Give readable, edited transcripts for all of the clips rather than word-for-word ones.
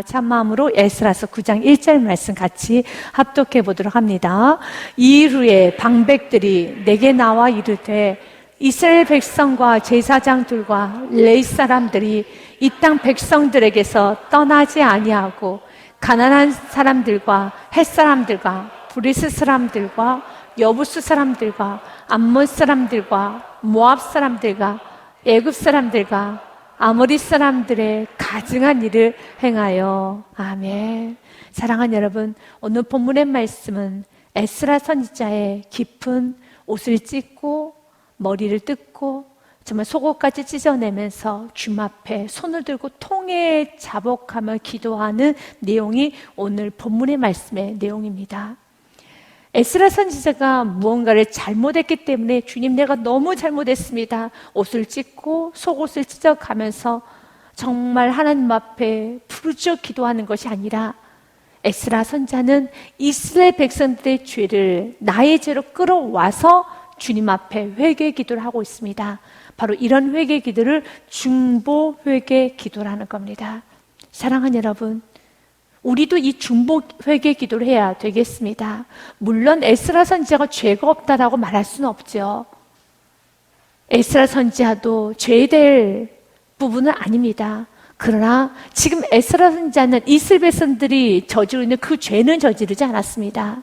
참마음으로 에스라서 9장 1절 말씀 같이 합독해 보도록 합니다. 이후에 방백들이 내게 나와 이르되 이스라엘 백성과 제사장들과 레위 사람들이 이 땅 백성들에게서 떠나지 아니하고 가나안 사람들과 헷 사람들과 브리스 사람들과 여부스 사람들과 암몬 사람들과 모압 사람들과 애굽 사람들과 아모리 사람들의 가증한 일을 행하여. 아멘. 사랑하는 여러분, 오늘 본문의 말씀은 에스라 선지자의 깊은 옷을 찢고 머리를 뜯고 정말 속옷까지 찢어내면서 주님 앞에 손을 들고 통에 자복하며 기도하는 내용이 오늘 본문의 말씀의 내용입니다. 에스라 선지자가 무언가를 잘못했기 때문에 주님 내가 너무 잘못했습니다. 옷을 찢고 속옷을 찢어가면서 정말 하나님 앞에 부르짖어 기도하는 것이 아니라 에스라 선지자는 이스라엘 백성들의 죄를 나의 죄로 끌어와서 주님 앞에 회개 기도를 하고 있습니다. 바로 이런 회개 기도를 중보 회개 기도라는 겁니다. 사랑하는 여러분, 우리도 이 중보 회개 기도를 해야 되겠습니다. 물론 에스라 선지자가 죄가 없다라고 말할 수는 없죠. 에스라 선지자도 죄될 부분은 아닙니다. 그러나 지금 에스라 선지자는 이스라엘 백성들이 저지르고 있는 그 죄는 저지르지 않았습니다.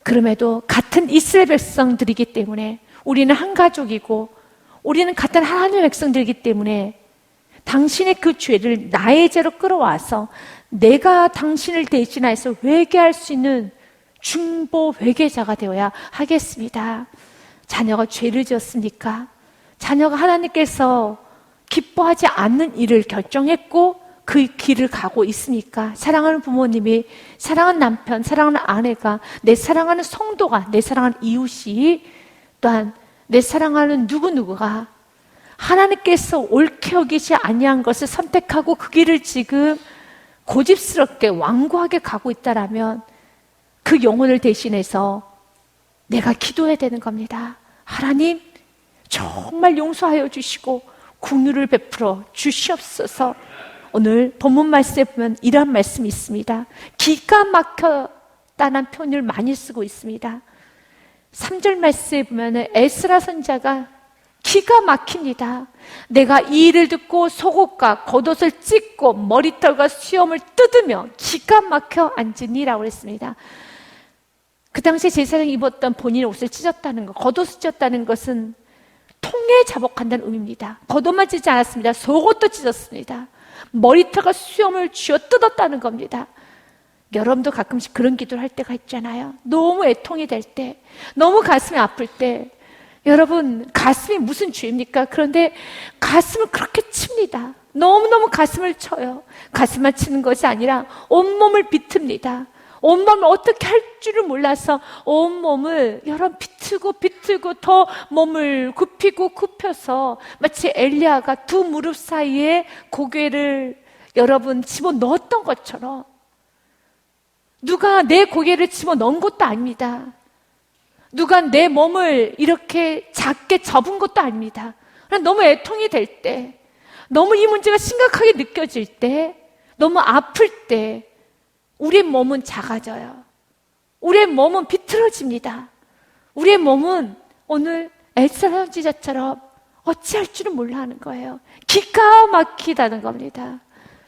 그럼에도 같은 이스라엘 백성들이기 때문에 우리는 한 가족이고 우리는 같은 하나님의 백성들이기 때문에 당신의 그 죄를 나의 죄로 끌어와서 내가 당신을 대신해서 회개할 수 있는 중보 회개자가 되어야 하겠습니다. 자녀가 죄를 지었습니까? 자녀가 하나님께서 기뻐하지 않는 일을 결정했고 그 길을 가고 있습니까? 사랑하는 부모님이, 사랑하는 남편, 사랑하는 아내가, 내 사랑하는 성도가, 내 사랑하는 이웃이, 또한 내 사랑하는 누구누구가 하나님께서 옳게 여기지 아니한 것을 선택하고 그 길을 지금 고집스럽게 완고하게 가고 있다라면 그 영혼을 대신해서 내가 기도해야 되는 겁니다. 하나님, 정말 용서하여 주시고 긍휼을 베풀어 주시옵소서. 오늘 본문 말씀에 보면 이런 말씀이 있습니다. 기가 막혔다는 표현을 많이 쓰고 있습니다. 3절 말씀에 보면 에스라 선지자가 기가 막힙니다. 내가 이 일을 듣고 속옷과 겉옷을 찢고 머리털과 수염을 뜯으며 기가 막혀 앉으니라고 했습니다. 그 당시에 제사장이 입었던 본인의 옷을 찢었다는 것, 겉옷을 찢었다는 것은 통에 자복한다는 의미입니다. 겉옷만 찢지 않았습니다. 속옷도 찢었습니다. 머리털과 수염을 쥐어 뜯었다는 겁니다. 여러분도 가끔씩 그런 기도를 할 때가 있잖아요. 너무 애통이 될 때, 너무 가슴이 아플 때. 여러분, 가슴이 무슨 죄입니까? 그런데 가슴을 그렇게 칩니다. 너무너무 가슴을 쳐요. 가슴만 치는 것이 아니라 온몸을 비틉니다. 온몸을 어떻게 할 줄을 몰라서 온몸을 여러분 비틀고 더 몸을 굽히고 굽혀서 마치 엘리야가 두 무릎 사이에 고개를 여러분 집어넣었던 것처럼, 누가 내 고개를 집어넣은 것도 아닙니다. 누가 내 몸을 이렇게 작게 접은 것도 아닙니다. 너무 애통이 될 때, 너무 이 문제가 심각하게 느껴질 때, 너무 아플 때 우리의 몸은 작아져요. 우리의 몸은 비틀어집니다. 우리의 몸은 오늘 에스라 선지자처럼 어찌할 줄은 몰라 하는 거예요. 기가 막히다는 겁니다.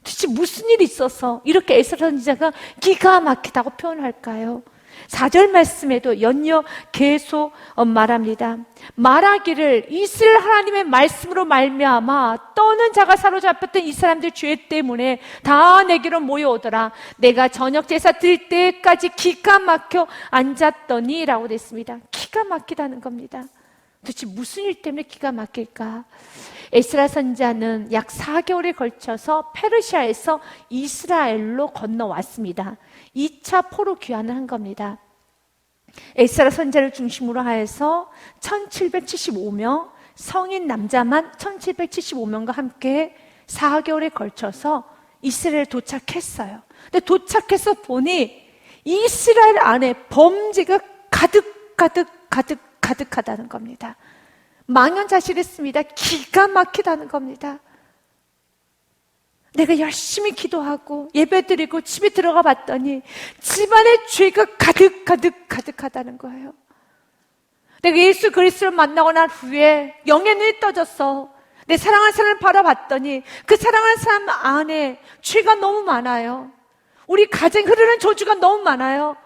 도대체 무슨 일이 있어서 이렇게 에스라 선지자가 기가 막히다고 표현할까요? 4절 말씀에도 연이어 계속 말합니다. 말하기를 이스라엘 하나님의 말씀으로 말미암아 떠는 자가 사로잡혔던 이 사람들 죄 때문에 다 내게로 모여오더라. 내가 저녁 제사 드릴 때까지 기가 막혀 앉았더니 라고 됐습니다. 기가 막히다는 겁니다. 도대체 무슨 일 때문에 기가 막힐까? 에스라 선지자는 약 4개월에 걸쳐서 페르시아에서 이스라엘로 건너왔습니다. 2차 포로 귀환을 한 겁니다. 에스라 선지자를 중심으로 하여서 1775명, 성인 남자만 1775명과 함께 4개월에 걸쳐서 이스라엘에 도착했어요. 근데 도착해서 보니 이스라엘 안에 범죄가 가득하다는 겁니다. 망연자실했습니다. 기가 막히다는 겁니다. 내가 열심히 기도하고 예배드리고 집에 들어가 봤더니 집안에 죄가 가득하다는 거예요. 내가 예수 그리스도를 만나고 난 후에 영의 눈이 떠졌어. 내 사랑하는 사람을 바라봤더니 그 사랑하는 사람 안에 죄가 너무 많아요. 우리 가정에 흐르는 저주가 너무 많아요.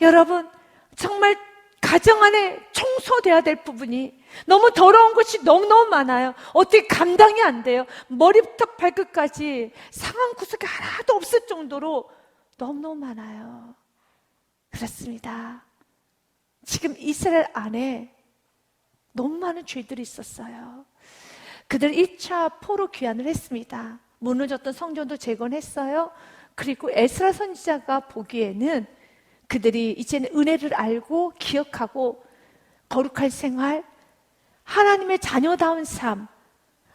여러분, 정말 가정 안에 청소돼야 될 부분이 너무 더러운 것이 너무너무 많아요. 어떻게 감당이 안 돼요. 머리부터 발끝까지 상한 구석이 하나도 없을 정도로 너무너무 많아요. 그렇습니다. 지금 이스라엘 안에 너무 많은 죄들이 있었어요. 그들 1차 포로 귀환을 했습니다. 무너졌던 성전도 재건했어요. 그리고 에스라 선지자가 보기에는 그들이 이제는 은혜를 알고 기억하고 거룩한 생활, 하나님의 자녀다운 삶,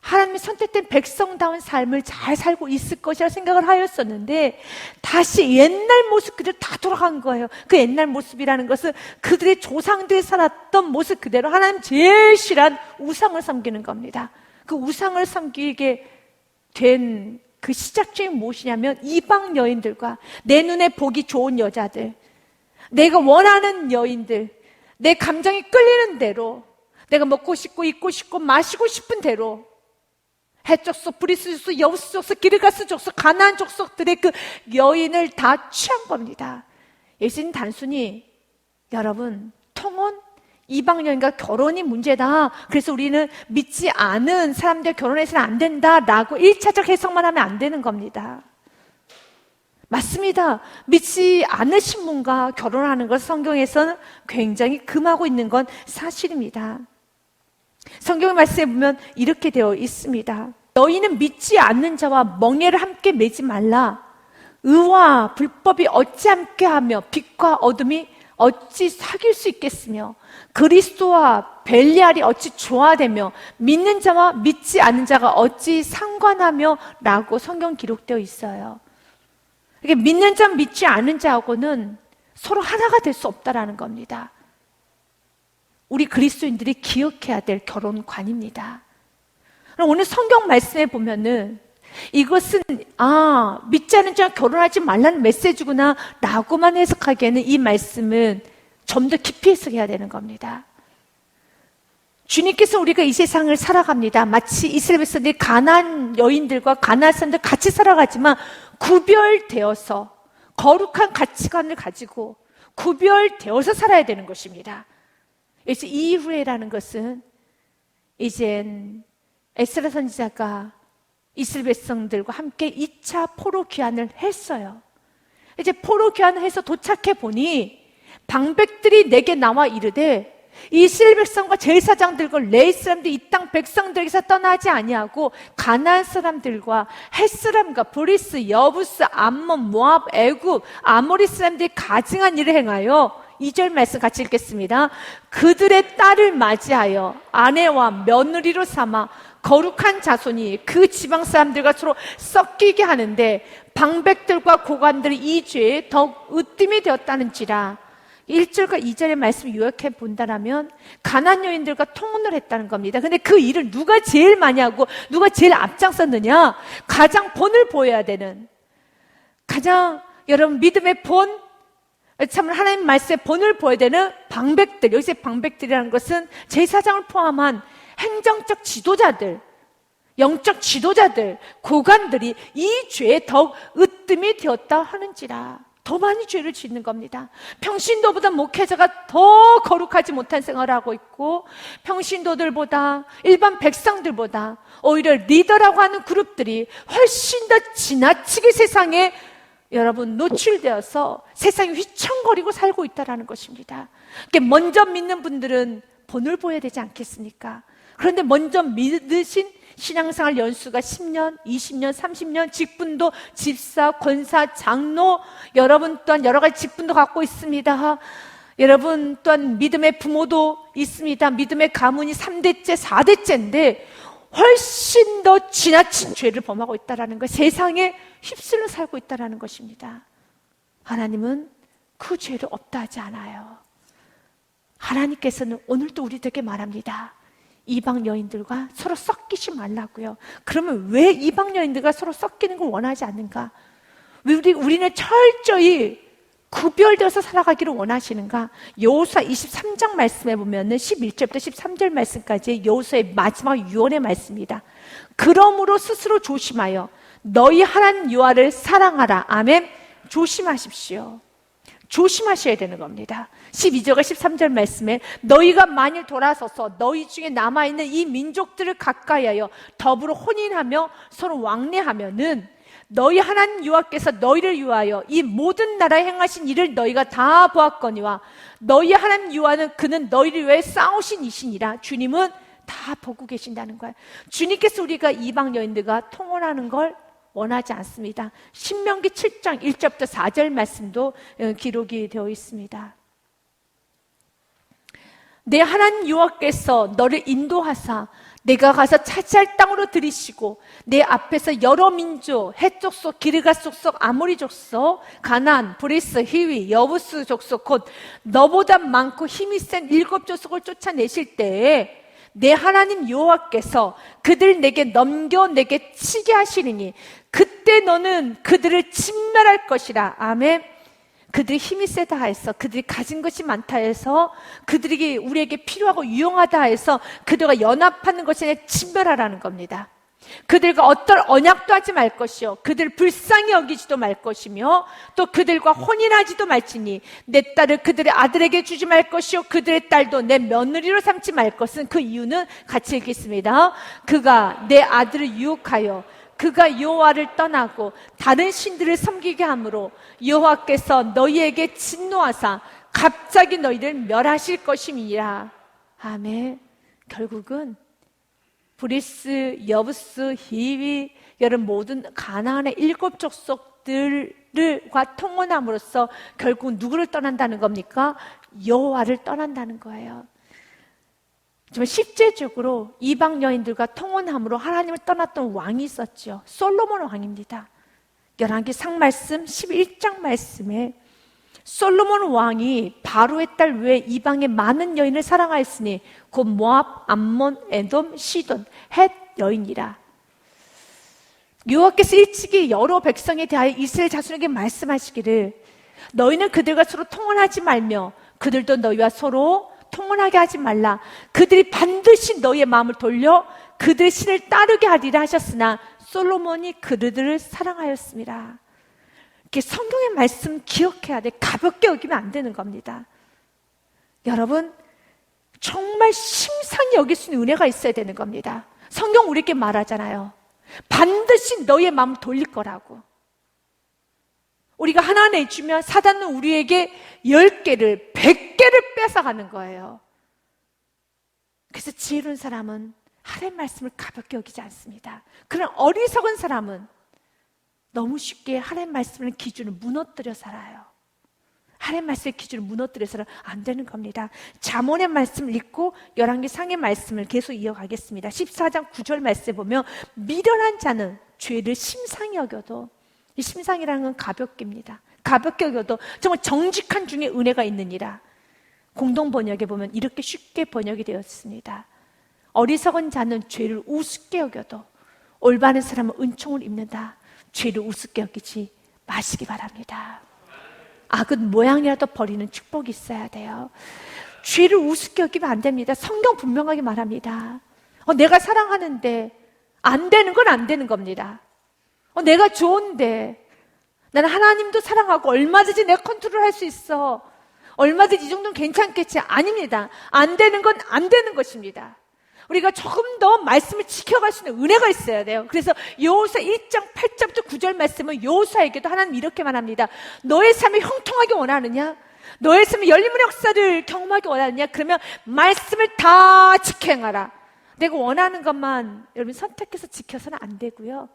하나님의 선택된 백성다운 삶을 잘 살고 있을 것이라 생각을 하였었는데 다시 옛날 모습 그대로 다 돌아간 거예요. 그 옛날 모습이라는 것은 그들의 조상들이 살았던 모습 그대로 하나님 제일 싫어한 우상을 섬기는 겁니다. 그 우상을 섬기게 된 그 시작점이 무엇이냐면 이방 여인들과 내 눈에 보기 좋은 여자들, 내가 원하는 여인들, 내 감정이 끌리는 대로, 내가 먹고 싶고 입고 싶고 마시고 싶은 대로 해족속, 브리스족, 여우스족, 기르가스족, 가나안 족속들의 그 여인을 다 취한 겁니다. 예수님 단순히 여러분 통혼 이방 여인과 결혼이 문제다. 그래서 우리는 믿지 않은 사람들 결혼해서는 안 된다라고 1차적 해석만 하면 안 되는 겁니다. 맞습니다. 믿지 않으신 분과 결혼하는 것 성경에서는 굉장히 금하고 있는 건 사실입니다. 성경의 말씀에 보면 이렇게 되어 있습니다. 너희는 믿지 않는 자와 멍에를 함께 매지 말라. 의와 불법이 어찌 함께하며 빛과 어둠이 어찌 사귈 수 있겠으며 그리스도와 벨리알이 어찌 조화되며 믿는 자와 믿지 않는 자가 어찌 상관하며 라고 성경 기록되어 있어요. 이게 믿는 자 믿지 않는 자하고는 서로 하나가 될 수 없다라는 겁니다. 우리 그리스도인들이 기억해야 될 결혼관입니다. 오늘 성경 말씀에 보면은 이것은 믿지 않는 자와 결혼하지 말라는 메시지구나 라고만 해석하기에는 이 말씀은 좀 더 깊이 해석해야 되는 겁니다. 주님께서 우리가 이 세상을 살아갑니다. 마치 이스라엘 백성들이 가나안 여인들과 가나안 사람들 같이 살아가지만 구별되어서 거룩한 가치관을 가지고 구별되어서 살아야 되는 것입니다. 그래서 이후에라는 것은 이젠 에스라 선지자가 이스라엘 백성들과 함께 2차 포로 귀환을 했어요. 이제 포로 귀환을 해서 도착해 보니 방백들이 내게 나와 이르되 이스라엘 백성과 제사장들과 레위 사람들이 이 땅 백성들에게서 떠나지 아니하고 가나안 사람들과 헷 사람과 브리스, 여부스, 암몬, 모압, 애굽, 아모리 사람들이 가증한 일을 행하여 2절 말씀 같이 읽겠습니다. 그들의 딸을 맞이하여 아내와 며느리로 삼아 거룩한 자손이 그 지방 사람들과 서로 섞이게 하는데 방백들과 고관들이 이 죄에 더욱 으뜸이 되었다는지라. 1절과 2절의 말씀 요약해 본다라면 가나안 여인들과 통혼을 했다는 겁니다. 근데 그 일을 누가 제일 많이 하고 누가 제일 앞장섰느냐? 가장 본을 보여야 되는, 가장 여러분 믿음의 본, 참 하나님 말씀의 본을 보여야 되는 방백들, 여기서 방백들이라는 것은 제사장을 포함한 행정적 지도자들, 영적 지도자들, 고관들이 이 죄에 더욱 으뜸이 되었다 하는지라. 더 많이 죄를 짓는 겁니다. 평신도보다 목회자가 더 거룩하지 못한 생활을 하고 있고 평신도들보다 일반 백성들보다 오히려 리더라고 하는 그룹들이 훨씬 더 지나치게 세상에 여러분 노출되어서 세상에 휘청거리고 살고 있다는 것입니다. 먼저 믿는 분들은 본을 보여야 되지 않겠습니까? 그런데 먼저 믿으신 신앙생활 연수가 10년, 20년, 30년, 직분도 집사, 권사, 장로, 여러분 또한 여러 가지 직분도 갖고 있습니다. 여러분 또한 믿음의 부모도 있습니다. 믿음의 가문이 3대째, 4대째인데 훨씬 더 지나친 죄를 범하고 있다는 것, 세상에 휩쓸려 살고 있다는 것입니다. 하나님은 그 죄를 없다 하지 않아요. 하나님께서는 오늘도 우리들에게 말합니다. 이방 여인들과 서로 섞이지 말라고요. 그러면 왜 이방 여인들과 서로 섞이는 걸 원하지 않는가? 왜 우리는 철저히 구별되어서 살아가기를 원하시는가? 여호수아 23장 말씀에 보면은 11절부터 13절 말씀까지 여호수아의 마지막 유언의 말씀입니다. 그러므로 스스로 조심하여 너희 하나님 여호와를 사랑하라. 아멘. 조심하십시오. 조심하셔야 되는 겁니다. 12절과 13절 말씀에 너희가 만일 돌아서서 너희 중에 남아있는 이 민족들을 가까이하여 더불어 혼인하며 서로 왕래하면은 너희 하나님 여호와께서 너희를 위하여 이 모든 나라에 행하신 일을 너희가 다 보았거니와 너희 하나님 여호와는 그는 너희를 위해 싸우신 이시니라. 주님은 다 보고 계신다는 거예요. 주님께서 우리가 이방 여인들과 통혼하는 걸 원하지 않습니다. 신명기 7장 1절부터 4절 말씀도 기록이 되어 있습니다. 내 하나님 여호와께서 너를 인도하사 내가 가서 차지할 땅으로 들이시고 내 앞에서 여러 민족, 헷 족속, 기르가 족속, 아모리 족속, 가나안, 브리스, 히위, 여부스 족속 곧 너보다 많고 힘이 센 7 족속을 쫓아내실 때에 내 하나님 여호와께서 그들 내게 넘겨 내게 치게 하시리니 그때 너는 그들을 진멸할 것이라. 아멘. 그들이 힘이 세다 해서, 그들이 가진 것이 많다 해서, 그들이 우리에게 필요하고 유용하다 해서 그들과 연합하는 것이 아니라 진멸하라는 겁니다. 그들과 어떤 언약도 하지 말 것이요 그들 불쌍히 여기지도 말 것이며 또 그들과 혼인하지도 말지니 내 딸을 그들의 아들에게 주지 말 것이요 그들의 딸도 내 며느리로 삼지 말 것은 그 이유는 같이 읽겠습니다. 그가 내 아들을 유혹하여 그가 여호와를 떠나고 다른 신들을 섬기게 하므로 여호와께서 너희에게 진노하사 갑자기 너희를 멸하실 것임이니라. 아멘. 결국은 브리스, 여부스, 히위, 여러분 모든 가나안의 7 족속들과 통혼함으로써 결국 누구를 떠난다는 겁니까? 여호와를 떠난다는 거예요. 정말 실제적으로 이방 여인들과 통혼함으로 하나님을 떠났던 왕이 있었죠. 솔로몬 왕입니다. 열왕기 상말씀 11장 말씀에 솔로몬 왕이 바로의 딸 외에 이방의 많은 여인을 사랑하였으니 곧 모압, 암몬, 에돔, 시돈, 헷 여인이라. 여호와께서 일찍이 여러 백성에 대하여 이스라엘 자손에게 말씀하시기를 너희는 그들과 서로 통혼하지 말며 그들도 너희와 서로 통혼하게 하지 말라. 그들이 반드시 너희의 마음을 돌려 그들의 신을 따르게 하리라 하셨으나 솔로몬이 그들을 사랑하였습니다. 이렇게 성경의 말씀 기억해야 돼. 가볍게 여기면 안 되는 겁니다. 여러분 정말 심상히 여길 수 있는 은혜가 있어야 되는 겁니다. 성경 우리에게 말하잖아요. 반드시 너희의 마음을 돌릴 거라고. 우리가 하나 내주면 사단은 우리에게 10개를 100개를 뺏어가는 거예요. 그래서 지혜로운 사람은 하나님의 말씀을 가볍게 여기지 않습니다. 그런 어리석은 사람은 너무 쉽게 하나님의 말씀을 기준을 무너뜨려 살아요. 하나님의 말씀의 기준을 무너뜨려서는 안 되는 겁니다. 잠언의 말씀을 읽고 열왕기 상의 말씀을 계속 이어가겠습니다. 14장 9절 말씀에 보면 미련한 자는 죄를 심상히 여겨도, 이 심상이라는 건 가볍게입니다. 가볍게 여겨도 정말 정직한 중에 은혜가 있느니라. 공동 번역에 보면 이렇게 쉽게 번역이 되었습니다. 어리석은 자는 죄를 우습게 여겨도 올바른 사람은 은총을 입는다. 죄를 우습게 여기지 마시기 바랍니다. 악은 모양이라도 버리는 축복이 있어야 돼요. 죄를 우습게 여기면 안 됩니다. 성경 분명하게 말합니다. 내가 사랑하는데 안 되는 건 안 되는 겁니다. 내가 좋은데 나는 하나님도 사랑하고 얼마든지 내가 컨트롤할 수 있어. 얼마든지 이 정도는 괜찮겠지. 아닙니다. 안 되는 건 안 되는 것입니다. 우리가 조금 더 말씀을 지켜갈 수 있는 은혜가 있어야 돼요. 그래서 여호수아 1장 8절부터 9절 말씀은 여호수아에게도 하나님 이렇게 말합니다. 너의 삶을 형통하게 원하느냐? 너의 삶의 열림의 역사를 경험하게 원하느냐? 그러면 말씀을 다 지켜 행하라. 내가 원하는 것만 여러분 선택해서 지켜서는 안 되고요.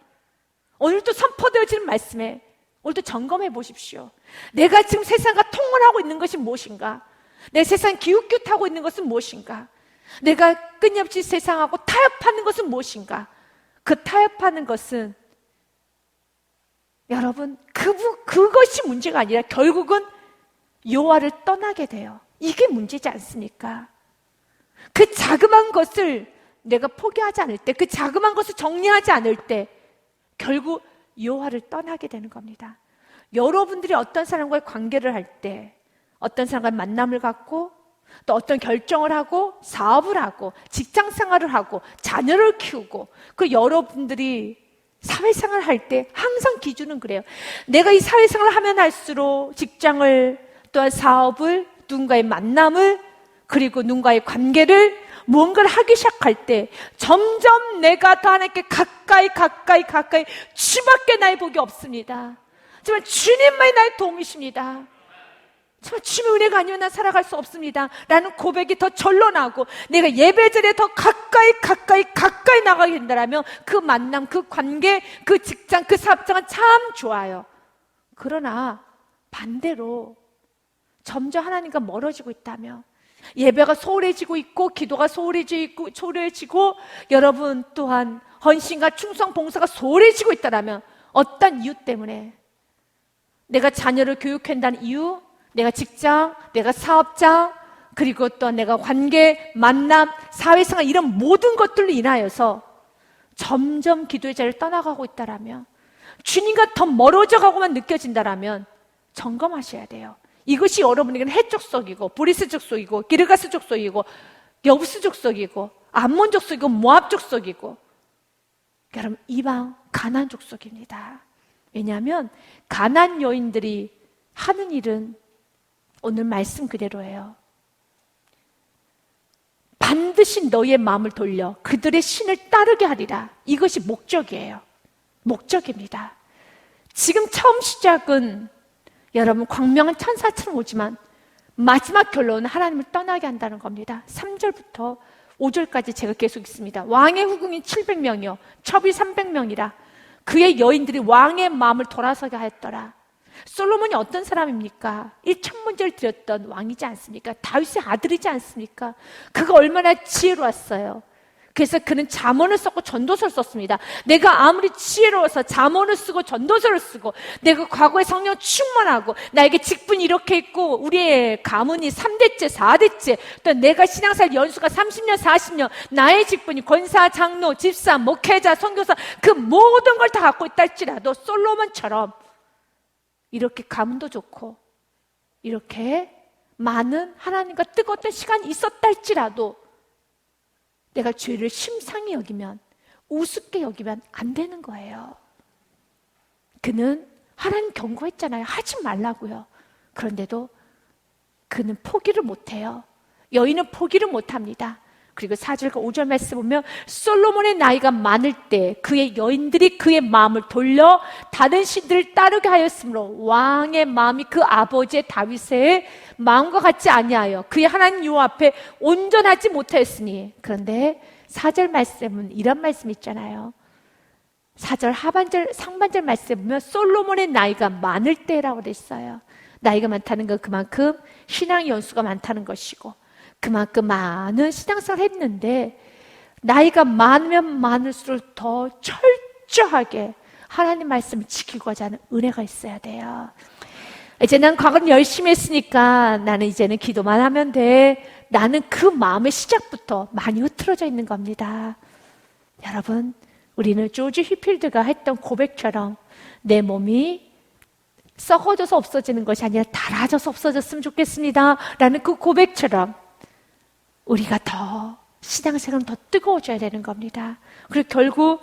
오늘도 선포되어지는 말씀에 오늘도 점검해 보십시오. 내가 지금 세상과 통혼하고 있는 것이 무엇인가? 내 세상 기웃기웃하고 있는 것은 무엇인가? 내가 끊임없이 세상하고 타협하는 것은 무엇인가? 그 타협하는 것은 여러분 그것이 문제가 아니라 결국은 여호와를 떠나게 돼요. 이게 문제지 않습니까? 그 자그마한 것을 내가 포기하지 않을 때, 그 자그마한 것을 정리하지 않을 때 결국 여호와를 떠나게 되는 겁니다. 여러분들이 어떤 사람과의 관계를 할 때, 어떤 사람과의 만남을 갖고 또 어떤 결정을 하고 사업을 하고 직장 생활을 하고 자녀를 키우고, 그 여러분들이 사회생활을 할 때 항상 기준은 그래요. 내가 이 사회생활을 하면 할수록 직장을, 또한 사업을, 누군가의 만남을, 그리고 누군가의 관계를, 무언가를 하기 시작할 때 점점 내가 더 하나님께 가까이 주밖에 나의 복이 없습니다. 정말 주님만이 나의 도움이십니다. 정말 주님의 은혜가 아니면 난 살아갈 수 없습니다 라는 고백이 더 절로나고, 내가 예배자리에 더 가까이 나가게 된다면 그 만남, 그 관계, 그 직장, 그 사업장은 참 좋아요. 그러나 반대로 점점 하나님과 멀어지고 있다면, 예배가 소홀해지고 있고 기도가 소홀해지고 여러분 또한 헌신과 충성 봉사가 소홀해지고 있다면, 어떤 이유 때문에? 내가 자녀를 교육한다는 이유, 내가 직장, 내가 사업장, 그리고 또 내가 관계, 만남, 사회생활, 이런 모든 것들로 인하여서 점점 기도의 자리를 떠나가고 있다라면, 주님과 더 멀어져 가고만 느껴진다라면 점검하셔야 돼요. 이것이 여러분에게는 해적 속이고 브리스적 속이고 기르가스적 속이고 여부스적 속이고 암몬적 속이고 모압적 속이고, 여러분 이방 가나안족 속입니다. 왜냐하면 가나안 여인들이 하는 일은 오늘 말씀 그대로예요. 반드시 너희의 마음을 돌려 그들의 신을 따르게 하리라. 이것이 목적이에요. 목적입니다. 지금 처음 시작은 여러분 광명한 천사처럼 오지만 마지막 결론은 하나님을 떠나게 한다는 겁니다. 3절부터 5절까지 제가 계속 있습니다. 왕의 후궁이 700명이요 첩이 300명이라 그의 여인들이 왕의 마음을 돌아서게 하였더라. 솔로몬이 어떤 사람입니까? 이 천문제를 드렸던 왕이지 않습니까? 다윗의 아들이지 않습니까? 그가 얼마나 지혜로웠어요. 그래서 그는 잠언을 썼고 전도서를 썼습니다. 내가 아무리 지혜로워서 잠언을 쓰고 전도서를 쓰고, 내가 과거에 성령 충만하고 나에게 직분이 이렇게 있고 우리의 가문이 3대째 4대째, 또 내가 신앙생활 연수가 30년 40년, 나의 직분이 권사, 장로, 집사, 목회자, 선교사, 그 모든 걸 다 갖고 있다 할지라도 솔로몬처럼 이렇게 가문도 좋고 이렇게 많은 하나님과 뜨거웠던 시간이 있었다 할지라도 내가 죄를 심상히 여기면, 우습게 여기면 안 되는 거예요. 그는 하나님 경고했잖아요. 하지 말라고요. 그런데도 그는 포기를 못해요. 여인은 포기를 못합니다. 그리고 4절과 5절 말씀 보면, 솔로몬의 나이가 많을 때 그의 여인들이 그의 마음을 돌려 다른 신들을 따르게 하였으므로 왕의 마음이 그 아버지의 다윗의 마음과 같지 아니하여 그의 하나님 여호와 앞에 온전하지 못하였으니. 그런데 4절 말씀은 이런 말씀 있잖아요. 4절 하반절 상반절 말씀 보면 솔로몬의 나이가 많을 때라고 됐어요. 나이가 많다는 건 그만큼 신앙 연수가 많다는 것이고, 그만큼 많은 신앙생활을 했는데 나이가 많으면 많을수록 더 철저하게 하나님 말씀을 지키고자 하는 은혜가 있어야 돼요. 이제 난 과거는 열심히 했으니까 나는 이제는 기도만 하면 돼. 나는 그 마음의 시작부터 많이 흐트러져 있는 겁니다. 여러분, 우리는 조지 휘필드가 했던 고백처럼 내 몸이 썩어져서 없어지는 것이 아니라 닳아져서 없어졌으면 좋겠습니다 라는 그 고백처럼 우리가 더 신앙생활은 더 뜨거워져야 되는 겁니다. 그리고 결국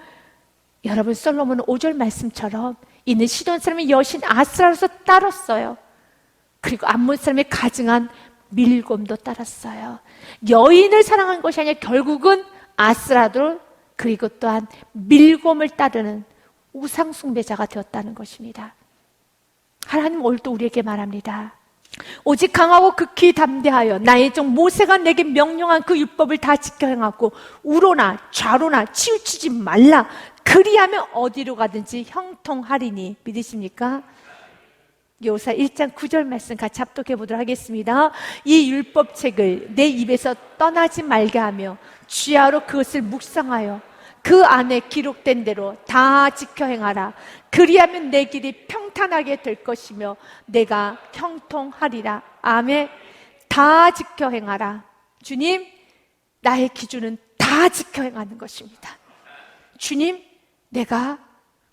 여러분, 솔로몬은 5절 말씀처럼 이는 시돈 사람의 여신 아스라로서 따랐어요. 그리고 암몬 사람의 가증한 밀곰도 따랐어요. 여인을 사랑한 것이 아니라 결국은 아스라도, 그리고 또한 밀곰을 따르는 우상 숭배자가 되었다는 것입니다. 하나님 오늘도 우리에게 말합니다. 오직 강하고 극히 담대하여 나의 종 모세가 내게 명령한 그 율법을 다 지켜 행하고 우로나 좌로나 치우치지 말라. 그리하면 어디로 가든지 형통하리니. 믿으십니까? 요사 1장 9절 말씀 같이 합독해 보도록 하겠습니다. 이 율법책을 내 입에서 떠나지 말게 하며 주야로 그것을 묵상하여 그 안에 기록된 대로 다 지켜 행하라. 그리하면 내 길이 평탄하게 될 것이며 내가 형통하리라. 아멘. 다 지켜 행하라. 주님, 나의 기준은 다 다 지켜 행하는 것입니다. 주님, 내가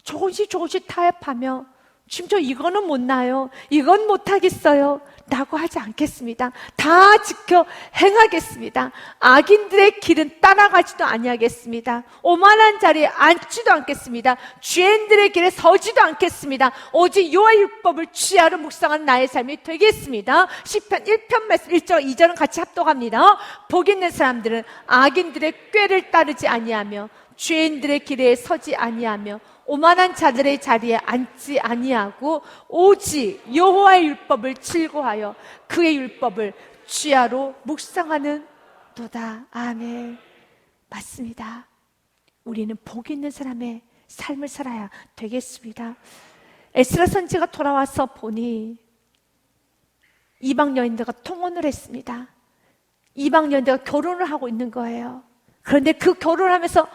조금씩 타협하며 주님, 저 이거는 못 나요, 이건 못하겠어요 라고 하지 않겠습니다. 다 지켜 행하겠습니다. 악인들의 길은 따라가지도 아니하겠습니다. 오만한 자리에 앉지도 않겠습니다. 죄인들의 길에 서지도 않겠습니다. 오직 여호와의 율법을 취하러 묵상한 나의 삶이 되겠습니다. 시편 1편 말씀 1절 2절은 같이 합독합니다. 복 있는 사람들은 악인들의 꾀를 따르지 아니하며 죄인들의 길에 서지 아니하며 오만한 자들의 자리에 앉지 아니하고 오직 여호와의 율법을 즐거워하여 그의 율법을 취하로 묵상하는 도다. 아멘. 맞습니다. 우리는 복 있는 사람의 삶을 살아야 되겠습니다. 에스라 선지가 돌아와서 보니 이방 여인들과 통혼을 했습니다. 이방 여인들과 결혼을 하고 있는 거예요. 그런데 그 결혼하면서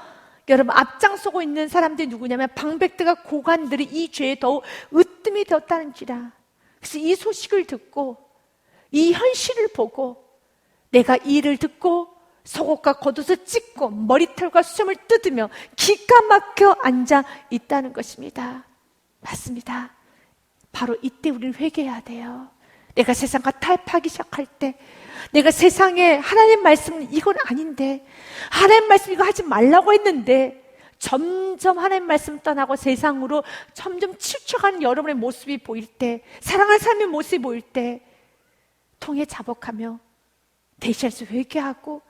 여러분, 앞장서고 있는 사람들이 누구냐면 방백들과 고관들이 이 죄에 더욱 으뜸이 되었다는지라. 그래서 이 소식을 듣고 이 현실을 보고 내가 이 일을 듣고 속옷과 겉옷을 찢고 머리털과 수염을 뜯으며 기가 막혀 앉아 있다는 것입니다. 맞습니다. 바로 이때 우리는 회개해야 돼요. 내가 세상과 타협하기 시작할 때, 내가 세상에 하나님 말씀은 이건 아닌데, 하나님 말씀 이거 하지 말라고 했는데 점점 하나님 말씀 떠나고 세상으로 점점 치쳐가는 여러분의 모습이 보일 때, 사랑하는 삶의 모습이 보일 때 통해 자복하며 대시해서 회개하고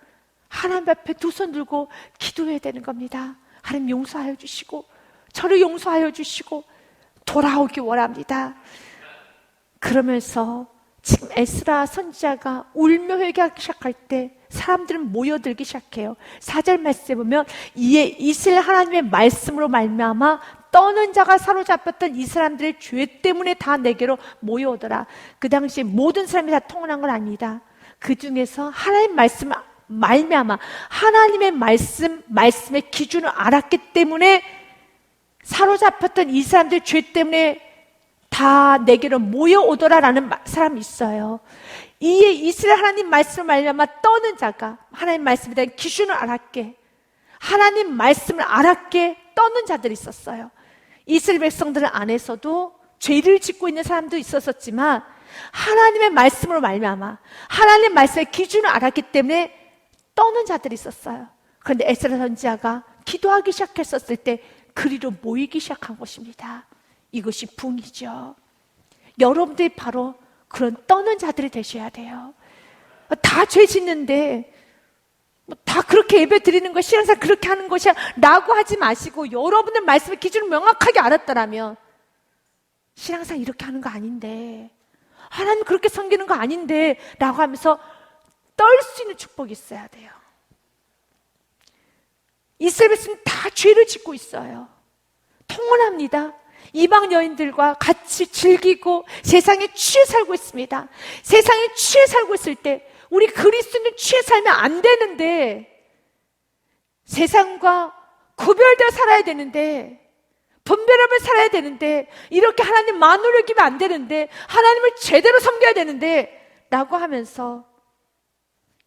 하나님 앞에 두 손 들고 기도해야 되는 겁니다. 하나님 용서하여 주시고 저를 용서하여 주시고 돌아오기 원합니다. 그러면서 지금 에스라 선지자가 울며 회개하기 시작할 때 사람들은 모여들기 시작해요. 4절 말씀에 보면 이에 이스라엘 하나님의 말씀으로 말미암아 떠는 자가 사로잡혔던 이 사람들의 죄 때문에 다 내게로 모여오더라. 그 당시에 모든 사람이 다 통혼한 건 아니다. 그 중에서 하나님 말씀 말미암아 하나님의 말씀의 기준을 알았기 때문에 사로잡혔던 이 사람들의 죄 때문에 다 내게로 모여오더라라는 사람이 있어요. 이에 이스라엘 하나님 말씀을 말미암아 떠는 자가 하나님 말씀에 대한 기준을 알았게, 하나님 말씀을 알았게 떠는 자들이 있었어요. 이스라엘 백성들 안에서도 죄를 짓고 있는 사람도 있었지만 하나님의 말씀으로 말미암아 하나님 말씀의 기준을 알았기 때문에 떠는 자들이 있었어요. 그런데 에스라 선지자가 기도하기 시작했었을 때 그리로 모이기 시작한 것입니다. 이것이 붕이죠. 여러분들이 바로 그런 떠는 자들이 되셔야 돼요. 다 죄 짓는데 다 그렇게 예배 드리는 것, 신앙생활 그렇게 하는 것이야 라고 하지 마시고, 여러분들 말씀의 기준을 명확하게 알았더라면 신앙생활 이렇게 하는 거 아닌데, 하나님 그렇게 섬기는 거 아닌데 라고 하면서 떨 수 있는 축복이 있어야 돼요. 이스라엘 백성은 다 죄를 짓고 있어요. 통혼합니다. 이방 여인들과 같이 즐기고 세상에 취해 살고 있습니다. 세상에 취해 살고 있을 때 우리 그리스도인은 취해 살면 안 되는데, 세상과 구별되어 살아야 되는데, 분별하며 살아야 되는데, 이렇게 하나님 만으로 여기면 안 되는데, 하나님을 제대로 섬겨야 되는데 라고 하면서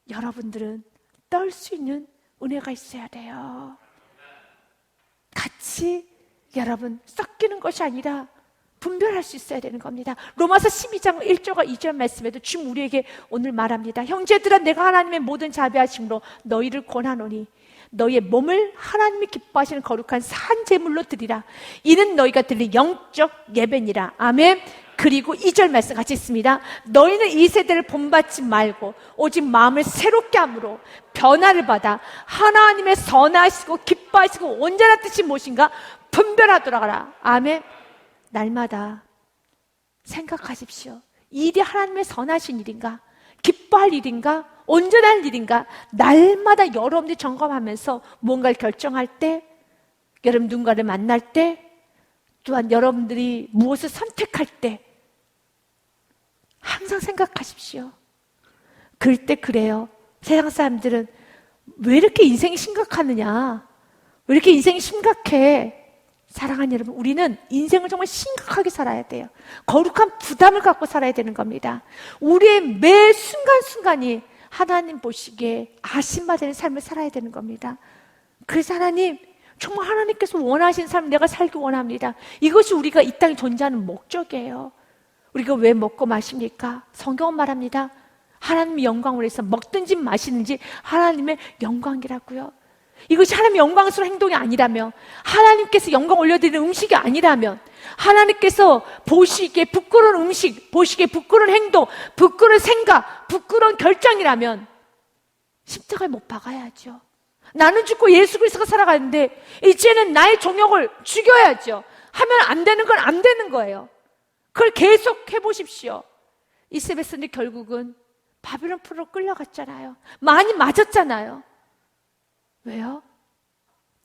여러분들은 떨 수 있는 은혜가 있어야 돼요. 같이 여러분 섞이는 것이 아니라 분별할 수 있어야 되는 겁니다. 로마서 12장 1절과 2절 말씀에도 주님 우리에게 오늘 말합니다. 형제들아, 내가 하나님의 모든 자비하심으로 너희를 권하노니 너희의 몸을 하나님이 기뻐하시는 거룩한 산 제물로 드리라. 이는 너희가 드릴 영적 예배니라. 아멘. 그리고 2절 말씀 같이 있습니다. 너희는 이 세대를 본받지 말고 오직 마음을 새롭게 함으로 변화를 받아 하나님의 선하시고 기뻐하시고 온전한 뜻이 무엇인가 분별하더라. 아멘. 날마다 생각하십시오. 이 일이 하나님의 선하신 일인가, 기뻐할 일인가, 온전한 일인가. 날마다 여러분들이 점검하면서 뭔가를 결정할 때, 여러분 누군가를 만날 때, 또한 여러분들이 무엇을 선택할 때 항상 생각하십시오. 그럴 때 그래요. 세상 사람들은 왜 이렇게 인생이 심각하느냐, 왜 이렇게 인생이 심각해. 사랑하는 여러분, 우리는 인생을 정말 심각하게 살아야 돼요. 거룩한 부담을 갖고 살아야 되는 겁니다. 우리의 매 순간순간이 하나님 보시기에 아신받는 삶을 살아야 되는 겁니다. 그래서 하나님, 정말 하나님께서 원하신 삶 내가 살기 원합니다. 이것이 우리가 이 땅에 존재하는 목적이에요. 우리가 왜 먹고 마십니까? 성경은 말합니다. 하나님의 영광을 위해서 먹든지 마시든지 하나님의 영광이라고요. 이것이 하나님의 영광스러운 행동이 아니라면, 하나님께서 영광 올려드리는 음식이 아니라면, 하나님께서 보시기에 부끄러운 음식, 보시기에 부끄러운 행동, 부끄러운 생각, 부끄러운 결정이라면 십자가에 못 박아야죠. 나는 죽고 예수 그리스도가 살아가는데 이제는 나의 종역을 죽여야죠. 하면 안 되는 건 안 되는 거예요. 그걸 계속 해보십시오. 이세벨스는 결국은 바벨론 포로로 끌려갔잖아요. 많이 맞았잖아요. 왜요?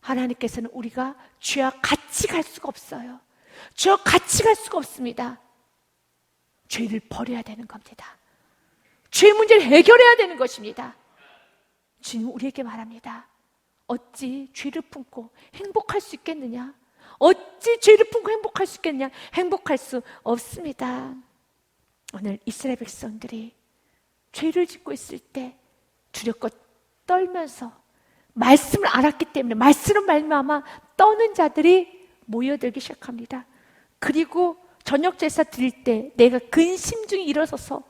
하나님께서는 우리가 죄와 같이 갈 수가 없어요. 죄와 같이 갈 수가 없습니다. 죄를 버려야 되는 겁니다. 죄 문제를 해결해야 되는 것입니다. 주님 우리에게 말합니다. 어찌 죄를 품고 행복할 수 있겠느냐? 어찌 죄를 품고 행복할 수 있겠느냐? 행복할 수 없습니다. 오늘 이스라엘 백성들이 죄를 짓고 있을 때 두렵고 떨면서 말씀을 알았기 때문에 말씀을 말미암아 떠는 자들이 모여들기 시작합니다. 그리고 저녁 제사 드릴 때 내가 근심 중에 일어서서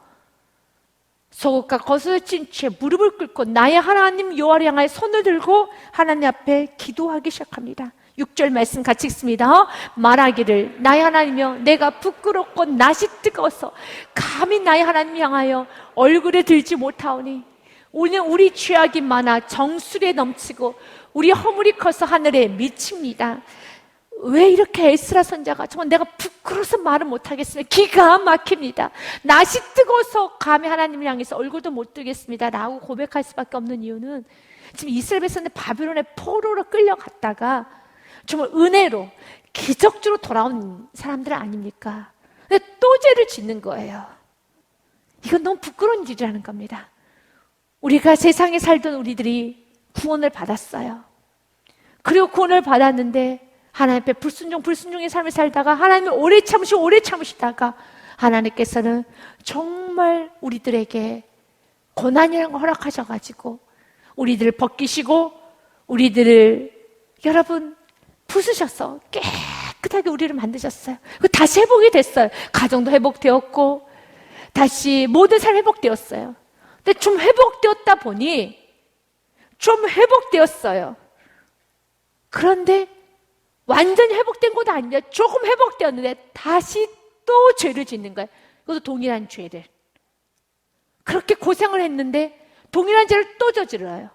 속옷과 겉옷을 찐 채 무릎을 꿇고 나의 하나님 여호와를 향하여 손을 들고 하나님 앞에 기도하기 시작합니다. 6절 말씀 같이 읽습니다. 말하기를 나의 하나님이여 내가 부끄럽고 낯이 뜨거워서 감히 나의 하나님 향하여 얼굴에 들지 못하오니 오늘 우리 죄악이 많아 정수리에 넘치고 우리 허물이 커서 하늘에 미칩니다. 왜 이렇게 에스라 선자가 정말 내가 부끄러워서 말을 못하겠습니다. 기가 막힙니다. 낯이 뜨거워서 감히 하나님을 향해서 얼굴도 못 들겠습니다 라고 고백할 수밖에 없는 이유는 지금 이스라엘 백성들 바벨론의 포로로 끌려갔다가 정말 은혜로 기적적으로 돌아온 사람들 아닙니까? 근데 또 죄를 짓는 거예요. 이건 너무 부끄러운 일이라는 겁니다. 우리가 세상에 살던 우리들이 구원을 받았어요. 그리고 구원을 받았는데 하나님 앞에 불순종의 삶을 살다가 하나님을 오래 참으시다가 하나님께서는 정말 우리들에게 고난이라는 걸 허락하셔가지고 우리들을 벗기시고 우리들을 여러분 부수셔서 깨끗하게 우리를 만드셨어요. 다시 회복이 됐어요. 가정도 회복되었고 다시 모든 삶이 회복되었어요. 근데 좀 회복되었어요. 그런데 완전히 회복된 것도 아니라 조금 회복되었는데 다시 또 죄를 짓는 거예요. 이것도 동일한 죄를. 그렇게 고생을 했는데 동일한 죄를 또 저질러요.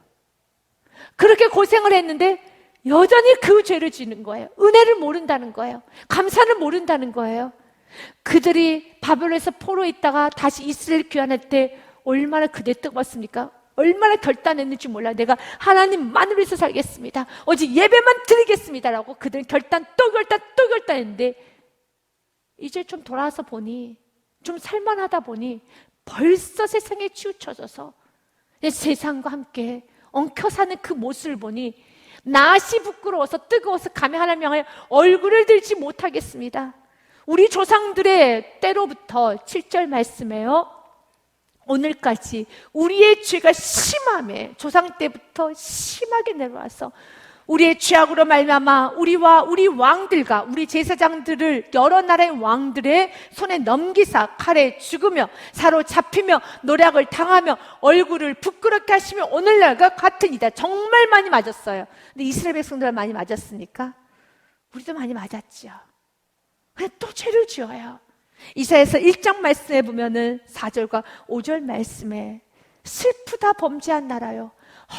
그렇게 고생을 했는데 여전히 그 죄를 짓는 거예요. 은혜를 모른다는 거예요. 감사를 모른다는 거예요. 그들이 바벨론에서 포로에 있다가 다시 이스라엘 귀환할 때 얼마나 그대 뜨거웠습니까? 얼마나 결단했는지 몰라요. 내가 하나님만을 위해서 살겠습니다. 오직 예배만 드리겠습니다라고 그들은 또 결단했는데 이제 좀 돌아와서 보니 좀 살만하다 보니 벌써 세상에 치우쳐져서 세상과 함께 엉켜 사는 그 모습을 보니 낯이 부끄러워서 뜨거워서 감히 하나님 향하여 얼굴을 들지 못하겠습니다. 우리 조상들의 때로부터 7절 말씀에요. 오늘까지 우리의 죄가 심함에 조상 때부터 심하게 내려와서 우리의 죄악으로 말미암아 우리와 우리 왕들과 우리 제사장들을 여러 나라의 왕들의 손에 넘기사 칼에 죽으며 사로잡히며 노략을 당하며 얼굴을 부끄럽게 하시며 오늘날과 같으니라. 정말 많이 맞았어요. 근데 이스라엘 백성들 많이 맞았습니까? 우리도 많이 맞았지요. 근데 또 죄를 지어요. 이사야서 1장 말씀에 보면은 4절과 5절 말씀에 슬프다 범죄한 나라요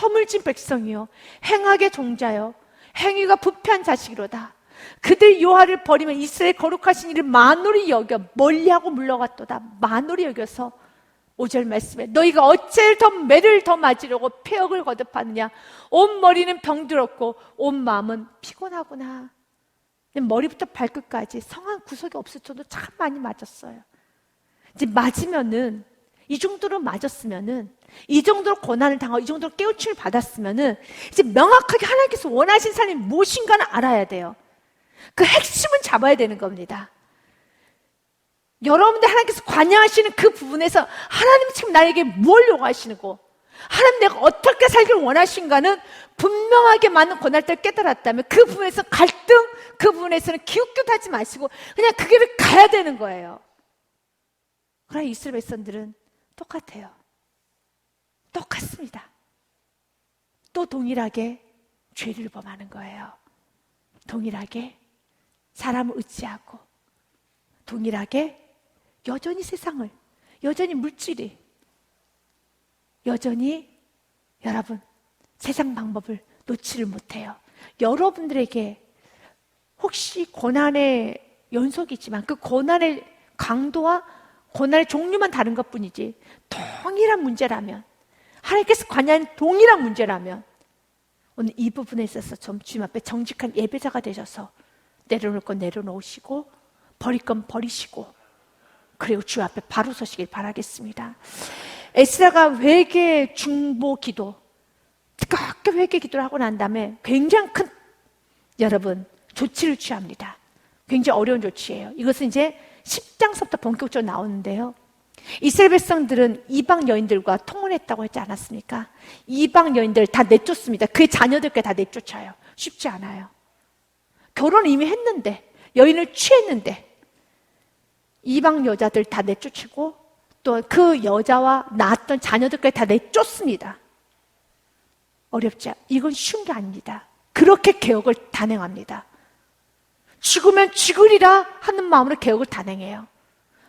허물진 백성이요 행악의 종자요 행위가 부패한 자식이로다. 그들 여호와를 버리면 이스라엘 거룩하신 이를 만홀히 여겨 멀리하고 물러갔도다. 만홀히 여겨서 5절 말씀에 너희가 어찌 매를 더 맞으려고 폐역을 거듭하느냐. 온 머리는 병들었고 온 마음은 피곤하구나. 머리부터 발끝까지 성한 구석이 없을 정도로 참 많이 맞았어요. 이제 맞으면은 이 정도로 맞았으면은 이 정도로 고난을 당하고 이 정도로 깨우침을 받았으면은 이제 명확하게 하나님께서 원하신 삶이 무엇인가는 알아야 돼요. 그 핵심은 잡아야 되는 겁니다. 여러분들 하나님께서 관여하시는 그 부분에서 하나님 지금 나에게 뭘 요구하시는 거 하나님 내가 어떻게 살기를 원하신가는 분명하게 많은 고난을 깨달았다면 그 부분에서 갈등, 그 부분에서는 기웃기웃하지 마시고 그냥 그 길을 가야 되는 거예요. 그러나 이스라엘 백성들은 똑같아요. 똑같습니다. 또 동일하게 죄를 범하는 거예요. 동일하게 사람을 의지하고 동일하게 여전히 세상을, 여전히 물질이, 여전히 여러분 세상 방법을 놓지를 못해요. 여러분들에게 혹시 고난의 연속이지만 그 고난의 강도와 고난의 종류만 다른 것뿐이지 동일한 문제라면, 하나님께서 관여한 동일한 문제라면 오늘 이 부분에 있어서 좀 주님 앞에 정직한 예배자가 되셔서 내려놓을 건 내려놓으시고 버릴 건 버리시고 그리고 주 앞에 바로 서시길 바라겠습니다. 에스라가 회개 중보 기도, 뜨겁게 회개 기도를 하고 난 다음에 굉장히 큰 여러분 조치를 취합니다. 굉장히 어려운 조치예요. 이것은 이제 10장서부터 본격적으로 나오는데요. 이스라엘 백성들은 이방 여인들과 통혼했다고 했지 않았습니까? 이방 여인들 다 내쫓습니다. 그의 자녀들까지 다 내쫓아요. 쉽지 않아요. 결혼을 이미 했는데, 여인을 취했는데 이방 여자들 다 내쫓고 또 그 여자와 낳았던 자녀들까지 다 내쫓습니다. 어렵죠? 이건 쉬운 게 아닙니다. 그렇게 개혁을 단행합니다. 죽으면 죽으리라 하는 마음으로 개혁을 단행해요.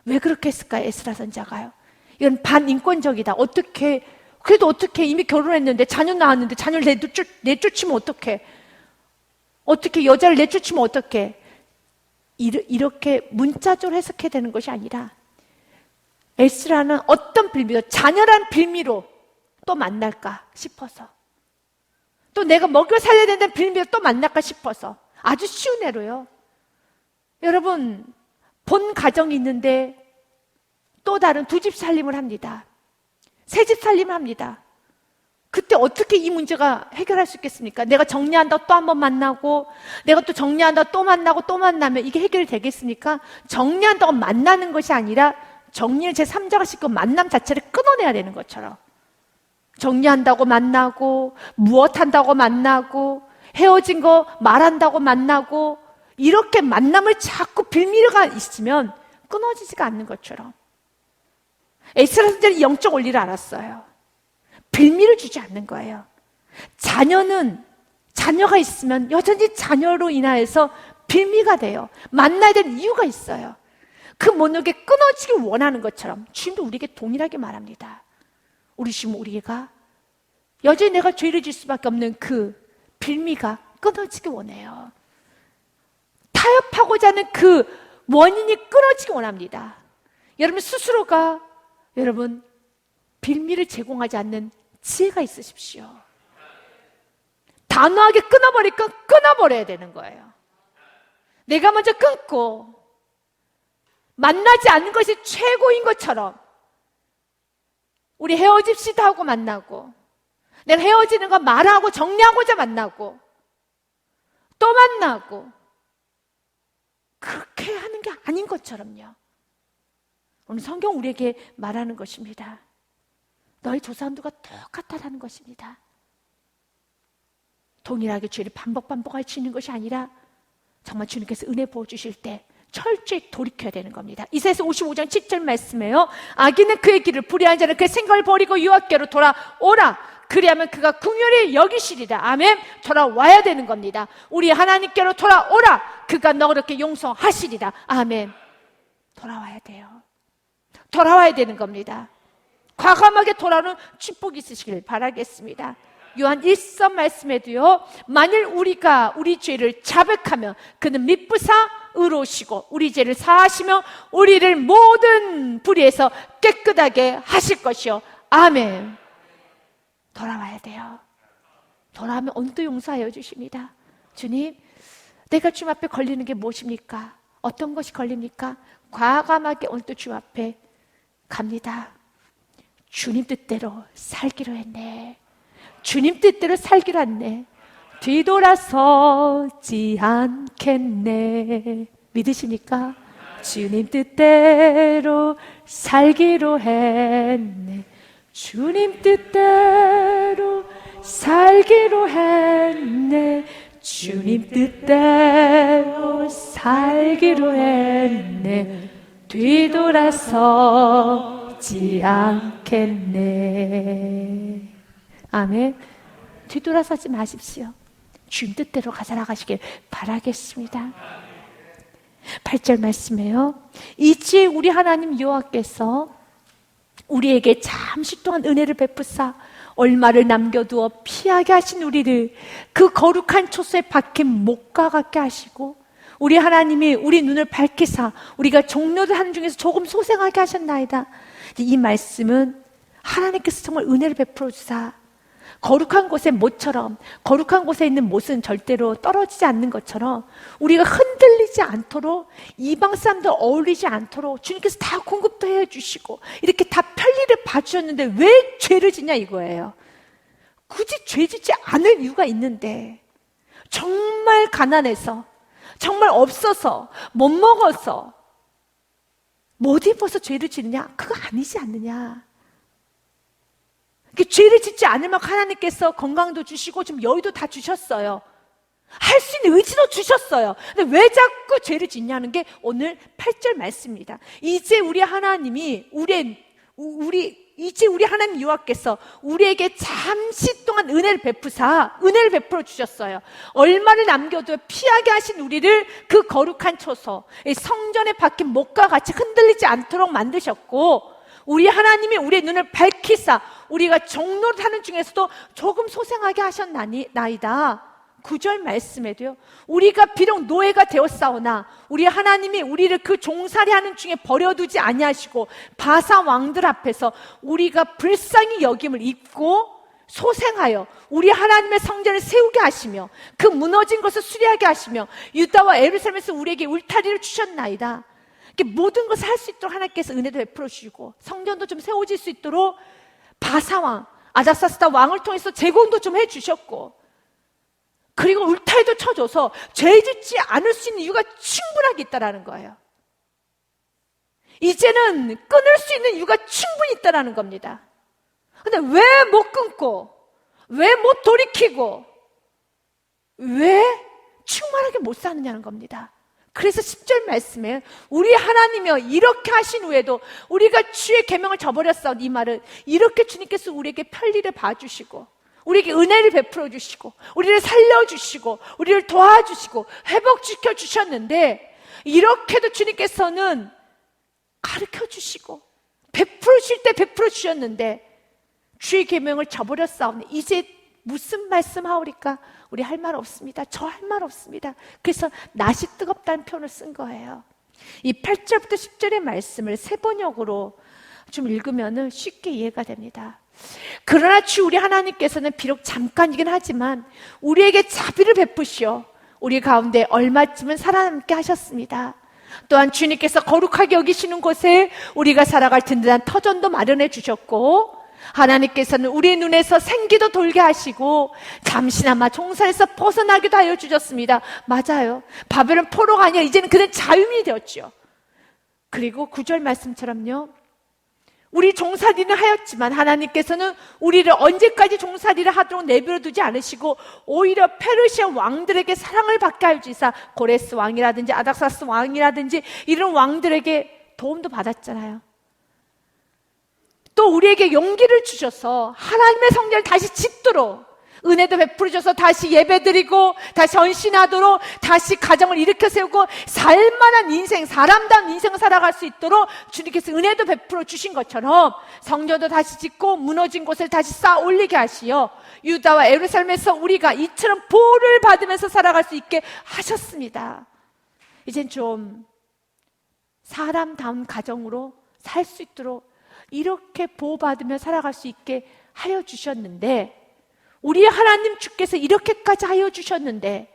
왜 그렇게 했을까요? 에스라 선지자가요. 이건 반인권적이다. 어떻게, 그래도 어떻게 이미 결혼했는데 자녀 낳았는데 자녀를 내쫓으면 어떡해? 어떻게 여자를 내쫓으면 어떡해? 이렇게 문자적으로 해석해야 되는 것이 아니라 에스라는 어떤 빌미로, 자녀란 빌미로 또 만날까 싶어서, 또 내가 먹여 살려야 된다는 빌미로 또 만날까 싶어서 아주 쉬운 애로요. 여러분 본 가정이 있는데 또 다른 두 집 살림을 합니다. 세 집 살림을 합니다. 그때 어떻게 이 문제가 해결할 수 있겠습니까? 내가 정리한다고 또 한 번 만나고 내가 또 정리한다고 또 만나고 또 만나면 이게 해결이 되겠습니까? 정리한다고 만나는 것이 아니라 정리를 제3자가 시키고 만남 자체를 끊어내야 되는 것처럼 정리한다고 만나고 무엇한다고 만나고 헤어진 거 말한다고 만나고 이렇게 만남을 자꾸 빌미가 있으면 끊어지지가 않는 것처럼 에스라 선지자는 영적 원리를 알았어요. 빌미를 주지 않는 거예요. 자녀가 있으면 여전히 자녀로 인하여서 빌미가 돼요. 만나야 되는 이유가 있어요. 그 못하게 끊어지길 원하는 것처럼 주님도 우리에게 동일하게 말합니다. 우리 주님 우리가 여전히 내가 죄를 질 수밖에 없는 그 빌미가 끊어지길 원해요. 타협하고자 하는 그 원인이 끊어지기 원합니다. 여러분 스스로가 여러분 빌미를 제공하지 않는 지혜가 있으십시오. 단호하게 끊어버리니까 끊어버려야 되는 거예요. 내가 먼저 끊고 만나지 않는 것이 최고인 것처럼 우리 헤어집시다 하고 만나고 내가 헤어지는 거 말하고 정리하고자 만나고 또 만나고 그렇게 하는 게 아닌 것처럼요. 오늘 성경 우리에게 말하는 것입니다. 너희 조상들과 똑같다라는 것입니다. 동일하게 죄를 반복할 수 있는 것이 아니라 정말 주님께서 은혜 부어주실 때 철저히 돌이켜야 되는 겁니다. 이사야서 55장 7절 말씀에요. 악인은 그의 길을 불의한 자는 그의 생각을 버리고 여호와께로 돌아오라. 그리하면 그가 긍휼히 여기시리라. 아멘. 돌아와야 되는 겁니다. 우리 하나님께로 돌아오라. 그가 너그럽게 용서하시리라. 아멘. 돌아와야 돼요. 돌아와야 되는 겁니다. 과감하게 돌아오는 축복이 있으시길 바라겠습니다. 요한 1서 말씀에도요, 만일 우리가 우리 죄를 자백하면 그는 미쁘사 의로우시고 우리 죄를 사하시며 우리를 모든 불의에서 깨끗하게 하실 것이요. 아멘. 돌아와야 돼요. 돌아오면 언뜻 용서하여 주십니다. 주님, 내가 주님 앞에 걸리는 게 무엇입니까? 어떤 것이 걸립니까? 과감하게 언뜻 주님 앞에 갑니다. 주님 뜻대로 살기로 했네. 주님 뜻대로 살기로 했네. 뒤돌아서지 않겠네. 믿으십니까? 주님 뜻대로 살기로 했네. 주님 뜻대로 살기로 했네. 주님 뜻대로 살기로 했네. 뒤돌아서지 않겠네. 아멘. 뒤돌아서지 마십시오. 주님 뜻대로 살아가시길 바라겠습니다. 8절 말씀에요. 이제 우리 하나님 여호와께서 우리에게 잠시 동안 은혜를 베푸사 얼마를 남겨두어 피하게 하신 우리를 그 거룩한 초소에 박힌 목과 같게 하시고, 우리 하나님이 우리 눈을 밝히사 우리가 종료를 하는 중에서 조금 소생하게 하셨나이다. 이 말씀은 하나님께서 정말 은혜를 베풀어 주사 거룩한 곳의 못처럼, 거룩한 곳에 있는 못은 절대로 떨어지지 않는 것처럼 우리가 흔들리지 않도록, 이방 사람들 어울리지 않도록 주님께서 다 공급도 해주시고 이렇게 다 편리를 봐주셨는데 왜 죄를 짓냐 이거예요. 굳이 죄 짓지 않을 이유가 있는데, 정말 가난해서, 정말 없어서, 못 먹어서, 못 입어서 죄를 짓느냐? 그거 아니지 않느냐. 죄를 짓지 않으면 하나님께서 건강도 주시고 좀 여유도 다 주셨어요. 할 수 있는 의지도 주셨어요. 근데 왜 자꾸 죄를 짓냐는 게 오늘 8절 말씀입니다. 이제 우리 하나님이 이제 우리 하나님 여호와께서 우리에게 잠시 동안 은혜를 베풀어 주셨어요. 얼마를 남겨도 피하게 하신 우리를 그 거룩한 초소, 성전에 박힌 목과 같이 흔들리지 않도록 만드셨고, 우리 하나님이 우리의 눈을 밝히사 우리가 종로를 하는 중에서도 조금 소생하게 하셨나이다. 9절 말씀에도요, 우리가 비록 노예가 되었사오나 우리 하나님이 우리를 그 종살이 하는 중에 버려두지 아니하시고 바사 왕들 앞에서 우리가 불쌍히 여김을 입고 소생하여 우리 하나님의 성전을 세우게 하시며 그 무너진 것을 수리하게 하시며 유다와 예루살렘에서 우리에게 울타리를 주셨나이다. 모든 것을 할 수 있도록 하나님께서 은혜도 베풀어 주시고, 성전도 좀 세워질 수 있도록 바사왕 아닥사스다 왕을 통해서 제공도 좀 해주셨고, 그리고 울타리도 쳐줘서 죄 짓지 않을 수 있는 이유가 충분하게 있다라는 거예요. 이제는 끊을 수 있는 이유가 충분히 있다라는 겁니다. 근데 왜 못 끊고, 왜 못 돌이키고, 왜 충만하게 못 사느냐는 겁니다. 그래서 10절 말씀에 우리 하나님이여 이렇게 하신 후에도 우리가 주의 계명을 저버렸어. 이 말은 이렇게 주님께서 우리에게 편리를 봐주시고 우리에게 은혜를 베풀어 주시고 우리를 살려주시고 우리를 도와주시고 회복시켜 주셨는데, 이렇게도 주님께서는 가르쳐 주시고 베풀으실 때 베풀어 주셨는데 주의 계명을 저버렸사오니 이제 무슨 말씀하오리까? 우리 할 말 없습니다. 저 할 말 없습니다. 그래서 낯이 뜨겁다는 표현을 쓴 거예요. 이 8절부터 10절의 말씀을 세번역으로 좀 읽으면 쉽게 이해가 됩니다. 그러나 주 우리 하나님께서는 비록 잠깐이긴 하지만 우리에게 자비를 베푸시어 우리 가운데 얼마쯤은 살아남게 하셨습니다. 또한 주님께서 거룩하게 여기시는 곳에 우리가 살아갈 든든한 터전도 마련해 주셨고, 하나님께서는 우리의 눈에서 생기도 돌게 하시고 잠시나마 종살에서 벗어나기도 하여 주셨습니다. 맞아요. 바벨론 포로가 아니라 이제는 그는 자유인이 되었죠. 그리고 9절 말씀처럼요, 우리 종살이는 하였지만 하나님께서는 우리를 언제까지 종살이를 하도록 내버려 두지 않으시고 오히려 페르시아 왕들에게 사랑을 받게 하여 주시사 고레스 왕이라든지 아닥사스 왕이라든지 이런 왕들에게 도움도 받았잖아요. 또 우리에게 용기를 주셔서 하나님의 성전을 다시 짓도록 은혜도 베풀어 주셔서 다시 예배드리고 다시 헌신하도록 다시 가정을 일으켜 세우고 살만한 인생, 사람다운 인생을 살아갈 수 있도록 주님께서 은혜도 베풀어 주신 것처럼 성전도 다시 짓고 무너진 곳을 다시 쌓아 올리게 하시어 유다와 예루살렘에서 우리가 이처럼 보호를 받으면서 살아갈 수 있게 하셨습니다. 이젠 좀 사람다운 가정으로 살 수 있도록 이렇게 보호받으며 살아갈 수 있게 하여 주셨는데, 우리 하나님 주께서 이렇게까지 하여 주셨는데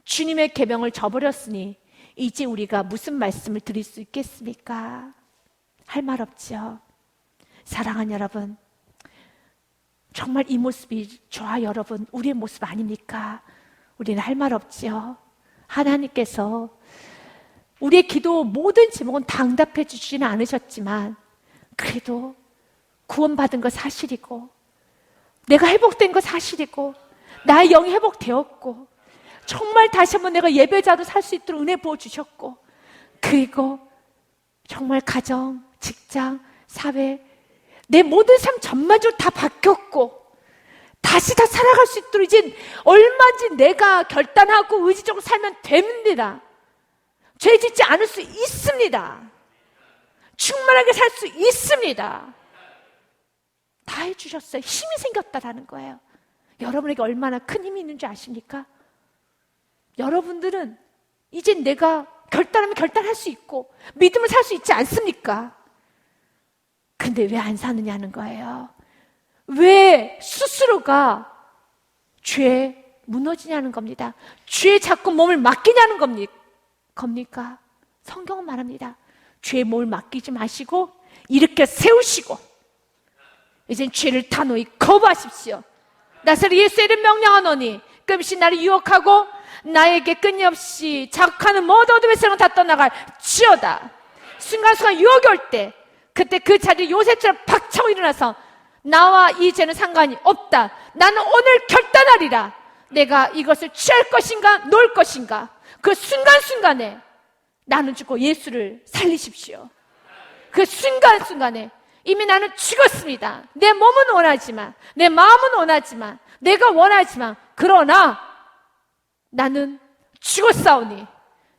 주님의 계명을 저버렸으니 이제 우리가 무슨 말씀을 드릴 수 있겠습니까? 할 말 없죠. 사랑하는 여러분, 정말 이 모습이 저와 여러분 우리의 모습 아닙니까? 우리는 할 말 없죠. 하나님께서 우리의 기도 모든 제목은 다 응답해 주시지는 않으셨지만 그래도 구원받은 거 사실이고, 내가 회복된 거 사실이고, 나의 영이 회복되었고, 정말 다시 한번 내가 예배자로 살 수 있도록 은혜 부어주셨고, 그리고 정말 가정, 직장, 사회, 내 모든 삶 전반적으로 다 바뀌었고, 다시 다 살아갈 수 있도록 이제 얼마든지 내가 결단하고 의지적으로 살면 됩니다. 죄 짓지 않을 수 있습니다. 충만하게 살 수 있습니다. 다 해주셨어요. 힘이 생겼다라는 거예요. 여러분에게 얼마나 큰 힘이 있는 줄 아십니까? 여러분들은 이제 내가 결단하면 결단할 수 있고 믿음을 살 수 있지 않습니까? 근데 왜 안 사느냐는 거예요. 왜 스스로가 죄에 무너지냐는 겁니다. 죄에 자꾸 몸을 맡기냐는 겁니까? 성경은 말합니다. 죄에 몸을 맡기지 마시고 일으켜 세우시고 이젠 죄를 단호히 거부하십시오. 나사렛 예수의 이름 명령하노니 끊임없이 나를 유혹하고 나에게 끊임없이 자극하는 모든 어둠의 세력은 다 떠나갈지어다. 순간순간 유혹이 올 때 그때 그 자리에 요셉처럼 박차고 일어나서 나와 이 죄는 상관이 없다. 나는 오늘 결단하리라. 내가 이것을 취할 것인가 놓을 것인가. 그 순간순간에 나는 죽고 예수를 살리십시오. 그 순간순간에 이미 나는 죽었습니다. 내 몸은 원하지만, 내 마음은 원하지만, 내가 원하지만, 그러나 나는 죽었사오니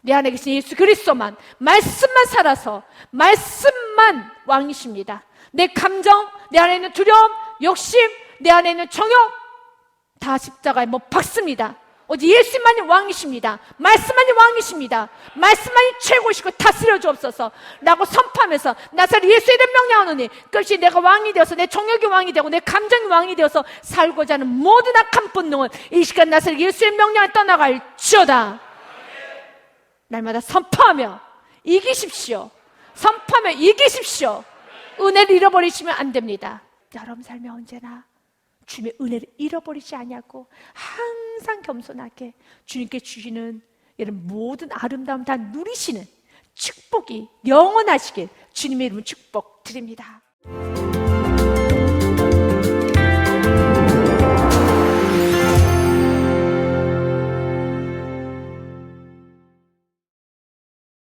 내 안에 계신 예수 그리스도만, 말씀만 살아서 말씀만 왕이십니다. 내 감정, 내 안에 있는 두려움, 욕심, 내 안에 있는 정욕 다 십자가에 못 박습니다. 오직 예수만이 왕이십니다. 말씀만이 왕이십니다. 말씀만이 최고시고 다스려 주옵소서 라고 선포하면서 나사렛 예수의 이름 명령하노니 끝이 내가 왕이 되어서 내 정욕이 왕이 되고 내 감정이 왕이 되어서 살고자 하는 모든 악한 본능은 이 시간 나사렛 예수의 명령을 떠나갈지어다. 날마다 선포하며 이기십시오. 선포하며 이기십시오. 은혜를 잃어버리시면 안 됩니다. 여러분 삶에 언제나 주님의 은혜를 잃어버리지 아니하고 항상 겸손하게 주님께 주시는 이런 모든 아름다움 다 누리시는 축복이 영원하시길 주님의 이름으로 축복드립니다.